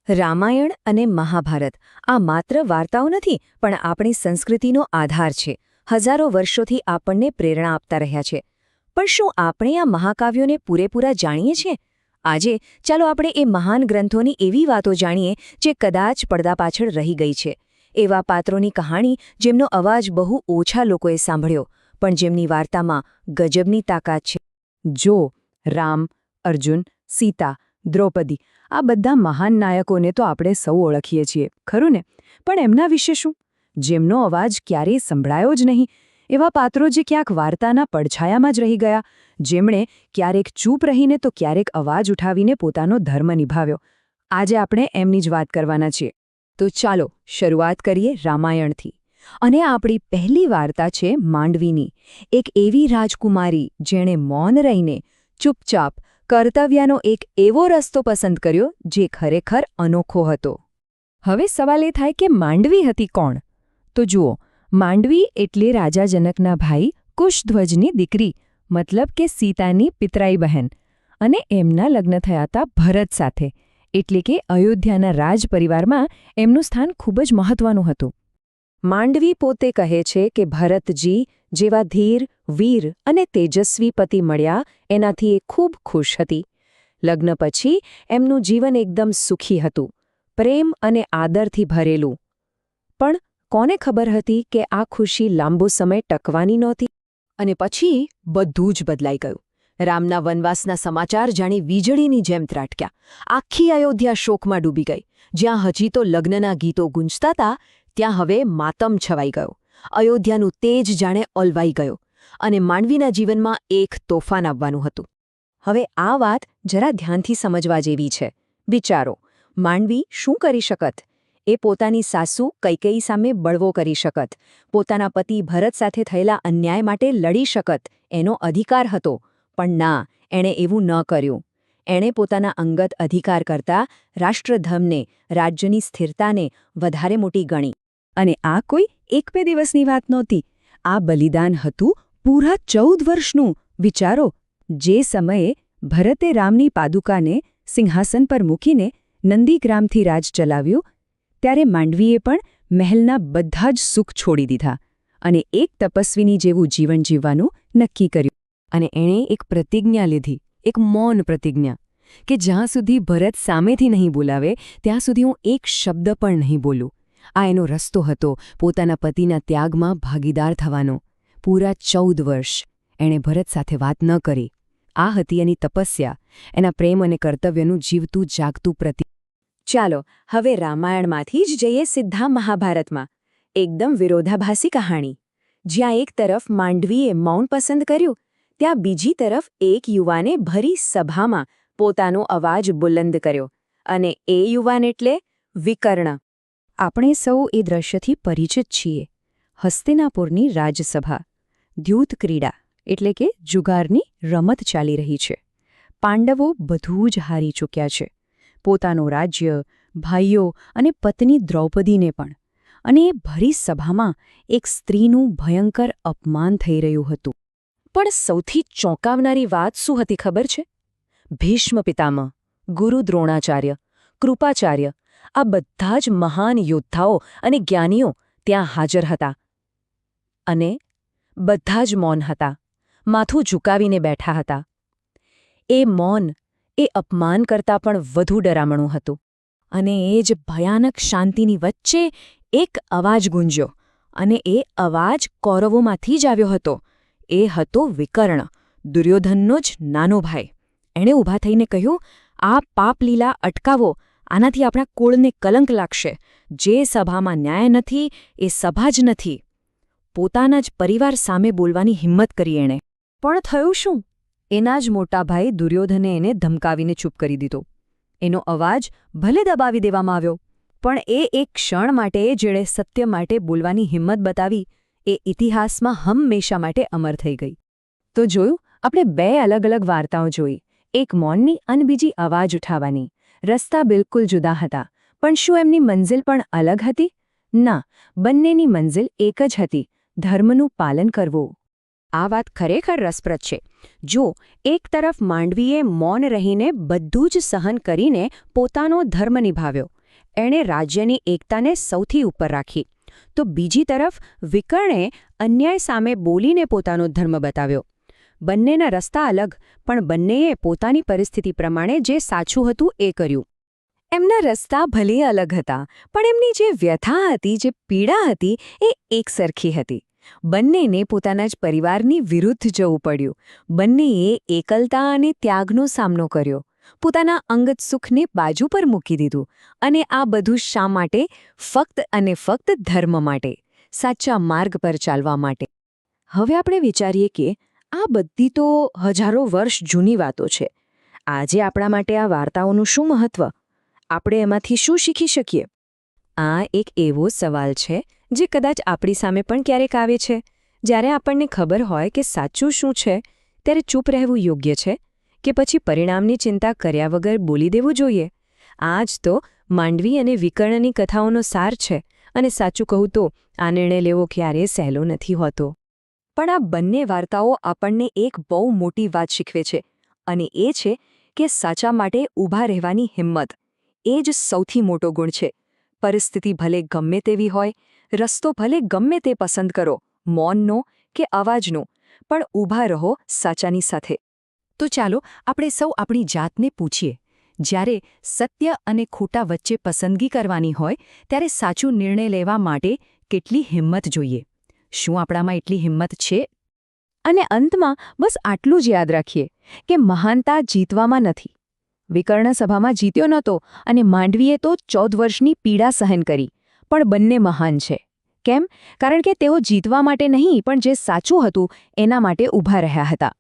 રામાયણ અને મહાભારત આ માત્ર વાર્તાઓ નથી પણ આપણી સંસ્કૃતિનો આધાર છે. હજારો વર્ષોથી આપણને પ્રેરણા આપતા રહ્યા છે. પણ શું આપણે આ મહાકાવ્યોને પૂરેપૂરા જાણીએ છીએ? આજે ચાલો આપણે એ મહાન ગ્રંથોની એવી વાતો જાણીએ જે કદાચ પડદા પાછળ રહી ગઈ છે. એવા પાત્રોની કહાણી જેમનો અવાજ બહુ ઓછા લોકોએ સાંભળ્યો, પણ જેમની વાર્તામાં ગજબની તાકાત છે. જો રામ, અર્જુન, સીતા, દ્રૌપદી આ બધા મહાન નાયકોને તો આપણે સૌ ઓળખીએ છીએ, ખરું ને? પણ એમના વિશે શું? જેમનો અવાજ ક્યારેય સંભળાયો જ નહીં, એવા પાત્રો જે ક્યાંક વાર્તાના પડછાયામાં જ રહી ગયા, જેમણે ક્યારેક ચૂપ રહીને તો ક્યારેક અવાજ ઉઠાવીને પોતાનો ધર્મ નિભાવ્યો. આજે આપણે એમની જ વાત કરવાના છીએ. તો ચાલો શરૂઆત કરીએ રામાયણથી. અને આપણી પહેલી વાર્તા છે માંડવીની, એક એવી રાજકુમારી જેણે મૌન રહીને ચૂપચાપ કર્તવ્યનો એક એવો રસ્તો પસંદ કર્યો જે ખરેખર અનોખો હતો. હવે સવાલ એ થાય કે માંડવી હતી કોણ? તો જુઓ, માંડવી એટલે રાજા જનકના ભાઈ કુશધ્વજની દીકરી, મતલબ કે સીતાની પિતરાઈ બહેન. અને એમના લગ્ન થયા હતા ભરત સાથે, એટલે કે અયોધ્યાના રાજ પરિવારમાં એમનું સ્થાન ખૂબ જ મહત્વનું હતું. માંડવી પોતે કહે છે કે ભરતજી જેવા ધીર, વીર અને તેજસ્વી પતિ મળ્યા એનાથી એ ખૂબ ખુશ હતી. લગ્ન પછી એમનું જીવન એકદમ સુખી હતું, પ્રેમ અને આદરથી ભરેલું. પણ કોને ખબર હતી કે આ ખુશી લાંબો સમય ટકવાની નહોતી? અને પછી બધું જ બદલાઈ ગયું. રામના વનવાસના સમાચાર જાણે વીજળીની જેમ ત્રાટક્યા. આખી અયોધ્યા શોકમાં ડૂબી ગઈ. જ્યાં હજી તો લગ્નના ગીતો ગુંજતા હતા, ત્યાં હવે માતમ છવાઈ ગયો. અયોધ્યાનું તેજ જાણે ઓલવાઈ ગયો. અને માંડવીના જીવનમાં એક તોફાન આવવાનું હતું. હવે આ વાત જરા ધ્યાનથી સમજવા જેવી છે. વિચારો, માંડવી શું કરી શકત? એ પોતાની સાસુ કૈકેયી સામે બળવો કરી શકત, પોતાના પતિ ભરત સાથે થયેલા અન્યાય માટે લડી શકત, એનો અધિકાર હતો. પણ ના, એણે એવું ન કર્યું. એણે પોતાના અંગત અધિકાર કરતાં રાષ્ટ્રધર્મને, રાજ્યની સ્થિરતાને વધારે મોટી ગણી. અને આ કોઈ એક બે દિવસની વાત નહોતી. આ બલિદાન હતું પૂરા 14 વર્ષનું. વિચારો, જે સમયે ભરતે રામની પાદુકાને સિંહાસન પર મૂકીને નંદીગ્રામથી રાજ ચલાવ્યું, ત્યારે માંડવીએ પણ મહેલના બધા જ સુખ છોડી દીધા અને એક તપસ્વીની જેવું જીવન જીવવાનું નક્કી કર્યું. અને એણે એક પ્રતિજ્ઞા લીધી, એક મૌન પ્રતિજ્ઞા, કે જ્યાં સુધી ભરત સામેથી નહીં બોલાવે ત્યાં સુધી હું એક શબ્દ પણ નહીં બોલું. આ એનો રસ્તો હતો પોતાના પતિના ત્યાગમાં ભાગીદાર થવાનો. પૂરા 14 વર્ષ એણે ભરત સાથે વાત ન કરી. આ હતી એની તપસ્યા, એના પ્રેમ અને કર્તવ્યનું જીવતું જાગતું પ્રતીક. ચાલો હવે રામાયણમાંથી જ જઈએ સીધા મહાભારતમાં. એકદમ વિરોધાભાસી કહાણી. જ્યાં એક તરફ માંડવીએ મૌન પસંદ કર્યું, ત્યાં બીજી તરફ એક યુવાને ભરી સભામાં પોતાનો અવાજ બુલંદ કર્યો. અને એ યુવાન એટલે વિકર્ણ. આપણે સૌ એ દ્રશ્યથી પરિચિત છીએ. હસ્તિનાપુરની રાજસભા. દ્યૂત ક્રીડા એટલે કે જુગારની રમત ચાલી રહી છે. પાંડવો બધું જ હારી ચૂક્યા છે, પોતાનું રાજ્ય, ભાઈઓ અને પત્ની દ્રૌપદીને પણ. અને એ ભરી સભામાં એક સ્ત્રીનું ભયંકર અપમાન થઈ રહ્યું હતું. પણ સૌથી ચોંકાવનારી વાત શું હતી ખબર છે? ભીષ્મ પિતામહ, ગુરુ દ્રોણાચાર્ય, કૃપાચાર્ય આ બધા જ મહાન યોદ્ધાઓ અને જ્ઞાનીઓ ત્યાં હાજર હતા. અને બધા જ મૌન હતા, માથું ઝુકાવીને બેઠા હતા. એ મૌન એ અપમાન કરતાં પણ વધુ ડરામણું હતું. અને એ જ ભયાનક શાંતિની વચ્ચે એક અવાજ ગુંજ્યો. અને એ અવાજ કૌરવોમાંથી જ આવ્યો હતો. એ હતો વિકર્ણ, દુર્યોધનનો જ નાનો ભાઈ. એણે ઊભા થઈને કહ્યું, આ પાપલીલા અટકાવો, આનાથી આપણા કુળને કલંક લાગશે. જે સભામાં ન્યાય નથી એ સભા જ નથી. પોતાના જ પરિવાર સામે બોલવાની હિંમત કરી એણે. પણ થયું શું? એના જ મોટા ભાઈ દુર્યોધને એને ધમકાવીને ચૂપ કરી દીધો. એનો અવાજ ભલે દબાવી દેવામાં આવ્યો, પણ એ એક ક્ષણ માટે જેણે સત્ય માટે બોલવાની હિંમત બતાવી, એ ઇતિહાસમાં હંમેશા માટે અમર થઈ ગઈ. તો જોયું, આપણે બે અલગ અલગ વાર્તાઓ જોઈ, એક મૌનની અને બીજી અવાજ ઉઠાવવાની. રસ્તા બિલકુલ જુદા હતા, પણ શું એમની મંઝિલ પણ અલગ હતી? ના, બંનેની મંઝિલ એક જ હતી, ધર્મનું પાલન કરવું. આ વાત ખરેખર રસપ્રદ છે. જો એક તરફ માંડવીએ મૌન રહીને બધું જ સહન કરીને પોતાનો ધર્મ નિભાવ્યો, એણે રાજ્યની એકતાને સૌથી ઉપર રાખી, તો બીજી તરફ વિકર્ણે અન્યાય સામે બોલીને પોતાનો ધર્મ બતાવ્યો. બંનેના રસ્તા અલગ, પણ બંનેએ પોતાની પરિસ્થિતિ પ્રમાણે જે સાચું હતું એ કર્યું. એમના રસ્તા ભલે અલગ હતા, પણ એમની જે વ્યથા હતી, જે પીડા હતી, એ એકસરખી હતી. બંનેને પોતાના જ પરિવારની વિરુદ્ધ જવું પડ્યું. બંનેએ એકલતા અને ત્યાગનો સામનો કર્યો. પોતાના અંગત સુખને બાજુ પર મૂકી દીધું. અને આ બધું શા માટે? ફક્ત અને ફક્ત ધર્મ માટે, સાચા માર્ગ પર ચાલવા માટે. હવે આપણે વિચારીએ કે આ બધી તો હજારો વર્ષ જૂની વાતો છે. આજે આપણા માટે આ વાર્તાઓનું શું મહત્વ? આપણે એમાંથી શું શીખી શકીએ? આ એક એવો સવાલ છે જે કદાચ આપણી સામે પણ ક્યારેક આવે છે. જ્યારે આપણને ખબર હોય કે સાચું શું છે, ત્યારે ચૂપ રહેવું યોગ્ય છે કે પછી પરિણામની ચિંતા કર્યા વગર બોલી દેવું જોઈએ? આ જ તો માંડવી અને વિકર્ણની કથાઓનો સાર છે. અને સાચું કહું તો આ નિર્ણય લેવો ક્યારેય સહેલો નથી હોતો. પણ આ બંને વાર્તાઓ આપણને એક બહુ મોટી વાત શીખવે છે, અને એ છે કે સાચા માટે ઊભા રહેવાની હિંમત. એ જ સૌથી મોટો ગુણ છે. પરિસ્થિતિ ભલે ગમે તેવી હોય, રસ્તો ભલે ગમે તે પસંદ કરો, મૌનનો કે અવાજનો, પણ ઊભા રહો સાચાની સાથે. તો ચાલો આપણે સૌ આપણી જાતને પૂછીએ, જ્યારે સત્ય અને ખોટા વચ્ચે પસંદગી કરવાની હોય, ત્યારે સાચું નિર્ણય લેવા માટે કેટલી હિંમત જોઈએ? શું આપણામાં એટલી હિંમત છે? અને અંતમાં બસ આટલું જ યાદ રાખીએ કે મહાનતા જીતવામાં નથી. વિકર્ણ સભામાં જીત્યો નહોતો અને માંડવીએ તો 14 વર્ષની પીડા સહન કરી, પણ બંને મહાન છે. કેમ? કારણ કે તેઓ જીતવા માટે નહીં, પણ જે સાચું હતું એના માટે ઊભા રહ્યા હતા.